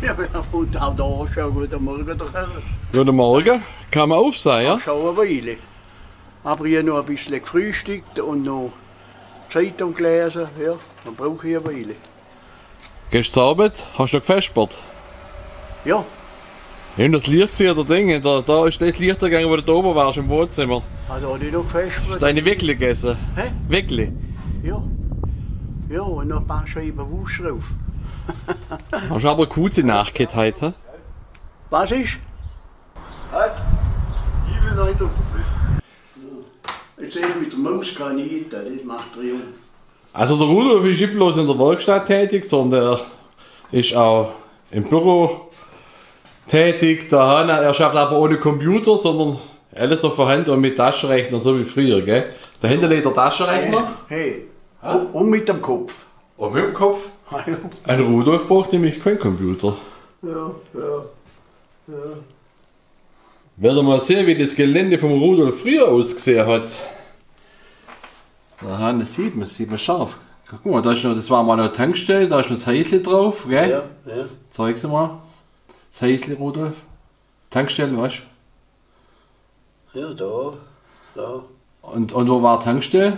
Ja, und auch da schon guten Morgen daher. Guten Morgen. Kann man auf sein, ja? Schon eine Weile. Aber ich habe noch ein bisschen gefrühstückt und noch Zeitung gelesen. Ja, dann brauche ich eine Weile. Gehst du zur Arbeit? Hast du noch gefespert? Ja, Ich habe das Licht gesehen, der Ding. Da ist das Licht gegangen, wo du da oben warst im Wohnzimmer. also habe ich noch gefespert. Hast du deine Weckli gegessen? Hä? Weckli? Ja. Ja, und noch ein paar Scheiben Wurst drauf. Hast du aber eine gute Nacht heute? He? Was ist? Ich will nicht auf der Fisch. Jetzt sehe ich mit der Maus kann ich nicht, das macht er jung. Also der Rudolf ist nicht bloß in der Werkstatt tätig, sondern er ist auch im Büro tätig. Der Hanna, er schafft aber ohne Computer, sondern alles so von Hand und mit Taschenrechner, so wie früher, gell? Da hinten liegt der Taschenrechner. Hey, und mit dem Kopf. Und mit dem Kopf. Ah, ja, Ein Rudolf braucht nämlich keinen Computer. ja, ja. Werdet mal sehen, wie das Gelände vom Rudolf früher ausgesehen hat. Da Hannes sieht man scharf. Guck mal, da ist noch, das war mal eine Tankstelle, da ist noch das Häusle drauf, gell? Ja, ja. Zeig sie mal. Das Häusle, Rudolf. Tankstelle, weißt du? Ja, da. Und wo war die Tankstelle?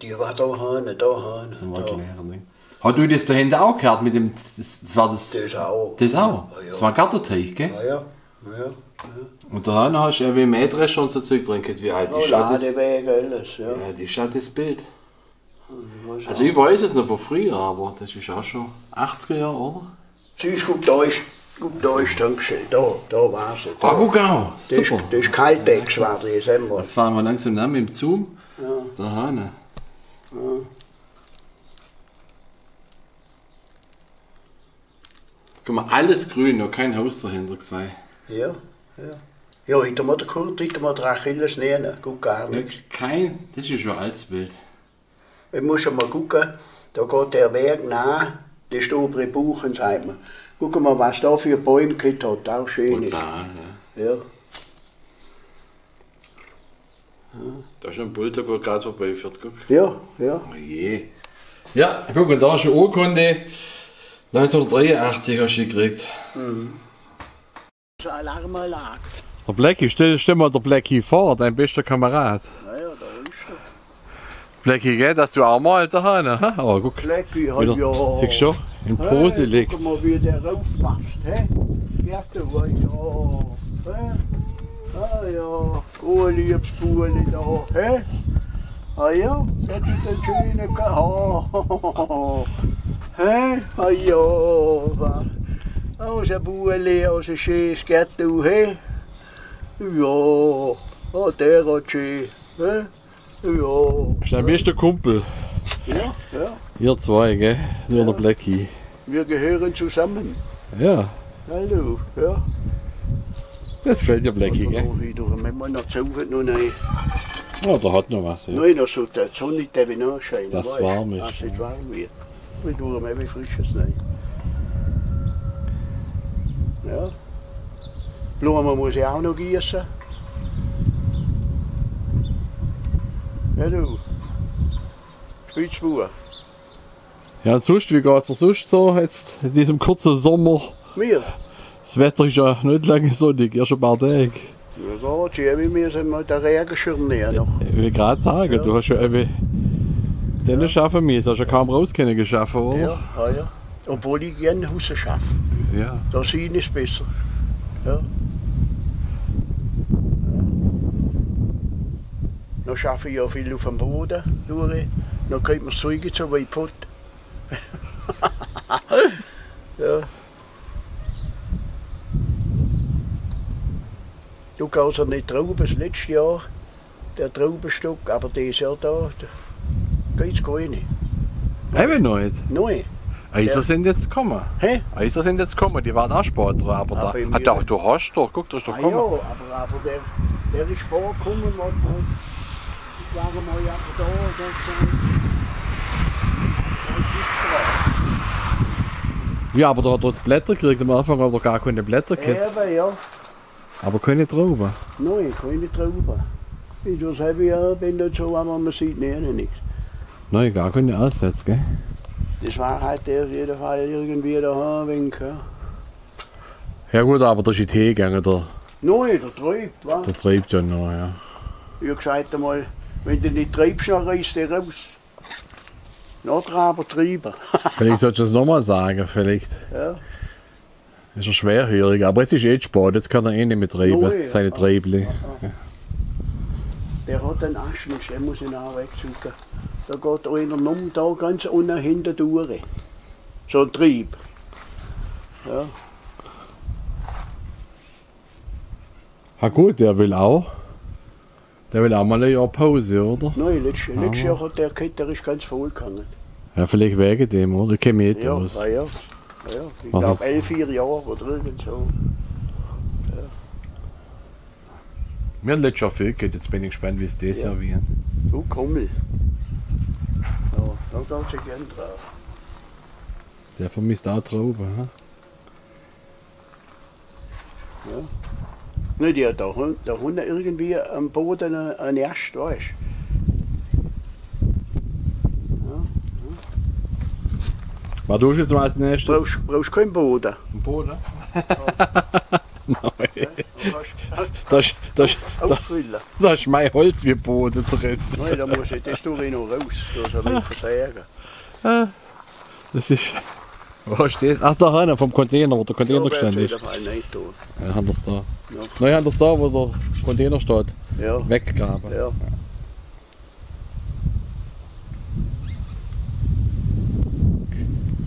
Die war da hinten, da hinten. Das mal klären, ne? Hast du das da hinten auch gehört mit dem, das war das... Das auch. Das auch? Ja, ja. Das war ein Gartenteich, gell? Ja. Und da hinten hast du ja wie Mähdrescher und so Zeug drin gehabt. Wie alt ist das? Ladeweg, alles, ja. Ja, das schaut das Bild. Also Also ich weiß es noch von früher, aber das ist auch schon 80er Jahre, oder? Sonst, guck, da ist die Tankstelle, da war sie. Ah, guck auch, Das ist, super. das ist Kaltex, war das, sehen wir. Jetzt fahren wir langsam nach mit dem Zoom. Ja. Da hinten. Guck mal, alles grün, noch kein Haus dahinter gesehen. Ja. Ja, hinter mir der Kurt, hinter mir der Achilles nähen, guck gar nichts. Kein, das ist schon ein altes Bild. Ich muss schon mal gucken, da geht der Weg nach, das ist der obere Buchen, sagt man. Guck mal, was da für Bäume gehabt hat, auch schön Und ist. da, ja. Ja. Da ist ein Bulter gerade vorbeiführt, guck. Ja. Oh je. Ja, guck mal, da ist eine Urkunde. 1983 hast du gekriegt. So eine Alarmanlage. Der Blackie, stell mal der Blackie vor, dein bester Kamerad. Naja, da ist er. Blackie, gell, dass du auch mal daheim, ha? Aber guck, Blackie hat wieder, ja... siehst du schon, in Pose liegt. Guck mal, wie der raufpasst, hä? Ja, du, ja. Hä? Ah ja, oh, liebes Buhli da, hä? Ah ja, das hat den schönen gehabt. Hä? Ah ja, aus ein Buhli, aus ein schönes Ghetto, hä? Ja, der hat schön, hä? Ja. Das ist dein bester Kumpel. Ja. Ihr zwei, gell? Nur der Blackie. Wir gehören zusammen. Ja, Hallo, ja. das gefällt dir Blackie, Und gell? noch wieder, wenn man noch zu noch nein. Ja, der hat noch was, ja. Nein, noch so, die Sonne darf ich nachscheinen. Dass es weißt, warm ist, Dass es ja. nicht warm wird. Wir tun mir wie frisches Nein. Ja. Blumen muss ich auch noch gießen. Ja du. Spitzbuhr. Ja, und sonst, wie geht's dir sonst so, jetzt in diesem kurzen Sommer? Mir? Das Wetter ist ja nicht lange sonnig, erst ein paar Tage. Ja, wir müssen mal den Regenschirm nehmen noch. Ich will gerade sagen, Ja. du hast ja irgendwie den schaffen müssen, hast ja kaum raus können geschaffen, oder? Ja. Obwohl ich gerne Hause schaffe. Ja. Da sehen ist besser. Ja. Dann schaffe ich ja viel auf dem Boden durch. Dann kriegt man das Zeug so weit fort. Ja. Du kannst ja nicht Trauben, das letzte Jahr, der Traubenstock, aber dieses Jahr da geht's gar nicht. Eben noch nicht. Nein. Eiser Ja. sind jetzt gekommen. Hä? Eiser sind jetzt gekommen, die waren auch später, aber da. bei Ah, mir- da, du hast doch, guck, da ist doch Ah ja, gekommen. aber der ist vorgekommen und ich war mal ja da und dann gesagt, Ja, aber da hat er jetzt Blätter gekriegt, am Anfang hat er gar keine Blätter gehabt. Eben, ja. Aber keine Trauben. Nein, keine Trauben. Ich das habe ja, wenn das so, aber man sieht nichts. Nein, gar keine Aussätze, gell? Das war halt auf jeden Fall irgendwie daheim wenig. Ja. Ja gut, aber der ist in die Tee gegangen, Nein, der treibt, wa? der treibt ja noch, ja. Ich hab gesagt einmal, wenn du nicht treibst, dann reißt der raus. Nachtraber treiben. Vielleicht solltest du das nochmal sagen, vielleicht Ja. ist er schwerhörig, aber jetzt ist eh spät, jetzt kann er eh nicht mehr treiben, Nein, seine ja. Treibli. Der hat einen Aschensch, den muss ich auch wegsuchen. Da geht einer um da ganz unten hinter durch. So ein Trieb. Ja. Ah gut, der will auch mal ein Jahr Pause, oder? Nein, letztes Jahr hat der gehabt, der ist ganz voll gegangen. Ja, vielleicht wegen dem, oder? Ich kenne mich nicht Ja, aus. ja, ja. Ich Aha. glaube 11 Jahre oder irgend so. Wir haben letztes Jahr viel gehabt, jetzt bin ich gespannt, wie es dieses Ja. Jahr wird. Du Kummel. Ja, da geht sie gern drauf. Der vermisst auch Trauben, ha? Ja. Nein, die hat da unten irgendwie am Boden ein Nest, weißt du? Was tust du jetzt mal als nächstes? Brauchst keinen Boden. Am Boden? Ja, Das auffüllen. ist mein Holz wie Boden drin. Nein, da muss ich das tue ich noch raus. Da soll ich versägen. Das ist. Wo steht? Ach, da hinten vom Container, wo der Container auf gestanden jeden ist. Fall nicht tun. Ja, haben das da. Ja. Nein, haben das da, wo der Container steht. Ja, Weggraben. ja.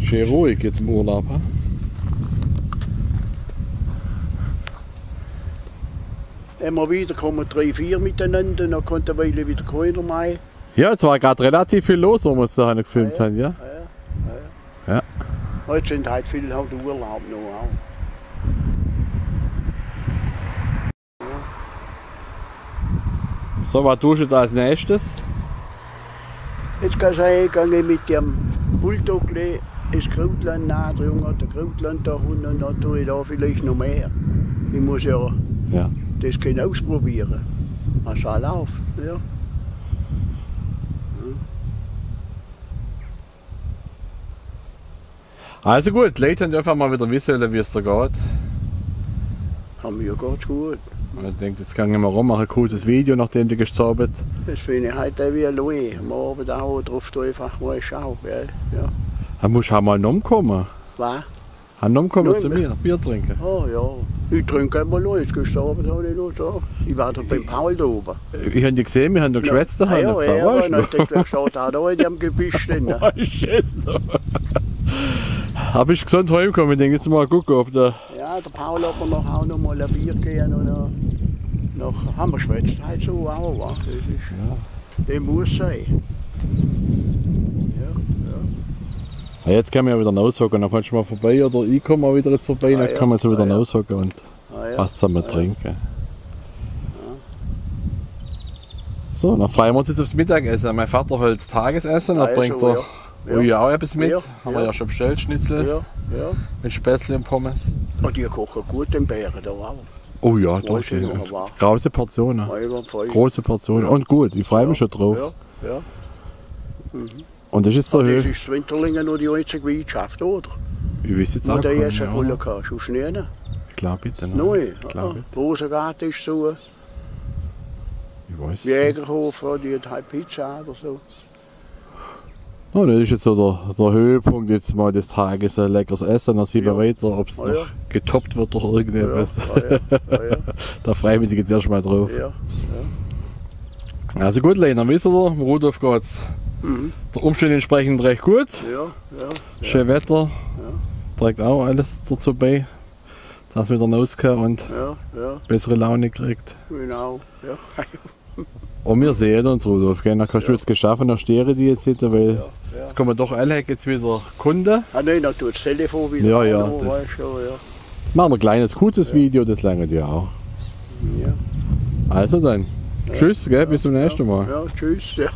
Schön ruhig jetzt im Urlaub, ha? Immer wieder kommen 3, 4 miteinander, dann kommt eine Weile wieder keiner mehr. Ja, es war gerade relativ viel los, wo wir es da gefilmt haben, ja? Ja. Heute sind halt viele halt Urlaub noch auch. So, was tust du jetzt als nächstes? Jetzt kann ich sagen, gehe mit dem Bulldog ins Krautland nach, der Junge hat ein Krautland da unten und dann tue ich da vielleicht noch mehr. Ich muss ja Ja. das können ausprobieren, was er läuft. Ja. Also gut, die Leute haben einfach mal wieder wissen, wie es da geht. Aber mir geht's gut. Und ich denke, jetzt gehen wir rum, machen ein cooles Video, nachdem die gezaubert. Das finde ich halt auch wie ein Louis. Am Abend auch drauf einfach mal schauen. Gell? Ja. Dann musst du auch mal umkommen. Was? Umkommen Nein, zu mir, Bier trinken. Oh ja. Ich trinke einmal noch. Jetzt gestern Abend habe ich noch so. Ich war da beim Paul da oben. Ich habe dich gesehen, wir haben da geschwätzt daheim. Ja, jetzt, ja, weißt du ja. noch? Ich geschaut, da in dem Gebüsch drin. Weißt du es noch? Hab ich gesund heimgekommen, ich denke jetzt mal gucken, ob der. Ja, der Paul hat mir noch auch noch mal ein Bier gegeben und noch haben wir geschwätzt. Halt so auch. Wa? Das ist, Ja. das muss sein. Ja, jetzt können wir ja wieder raushocken, dann kannst du mal vorbei oder ich komme mal wieder jetzt vorbei, dann ja. kann man so wieder Ja. raushocken und Ja. was zusammen trinken. So, dann freuen wir uns jetzt aufs Mittagessen. Mein Vater holt Tagesessen, dann Also, bringt er ja. Ui auch etwas mit. Ja, Haben ja. wir ja schon bestellt, Schnitzel Ja, ja. mit Spätzle und Pommes. Und die kochen gut den Bären da auch. Oh ja, Weiß doch. ich noch, aber- Große Portionen. Einwandfrei. Große Portionen. Und gut, ich freue mich schon drauf. Ja, ja. Und das ist so Das höher. ist Winterlingen nur die einzige Wirtschaft, oder? Ich weiß jetzt Wo auch der nicht. jetzt eine Rolle kann. Sonst nicht. Klar, bitte. Ne? Nein. Klar, bitte. Rosengarten ist so. Ich weiß es nicht. Jägerhof, die hat halt Pizza oder so. Oh, das ist jetzt so der Höhepunkt jetzt mal des Tages, ein leckeres Essen. Dann sehen wir Ja. weiter, ob es Ah, noch ja. getoppt wird durch irgendetwas. Ja. Da freue ich mich jetzt erstmal drauf. Ja. Also gut, Lena, wisst ihr, im Rudolf geht es Mhm. der Umstände entsprechend recht gut. Ja. Schön Wetter. Trägt auch alles dazu bei, dass wir wieder rauskommen und Ja. bessere Laune kriegt. Genau. Ja. Und wir sehen uns, Rudolf, gell? Dann kannst du jetzt geschaffen, dann stehe die jetzt hinter, weil Ja. es kommen doch alle jetzt wieder Kunden. Ah nein, dann tut das Telefon wieder. Ja, ja, an, das- weißt du, Jetzt machen wir ein kleines, kurzes Video, das lange ja auch. ja. Also dann, tschüss, gell? Bis zum nächsten Mal. Ja, tschüss. Ja.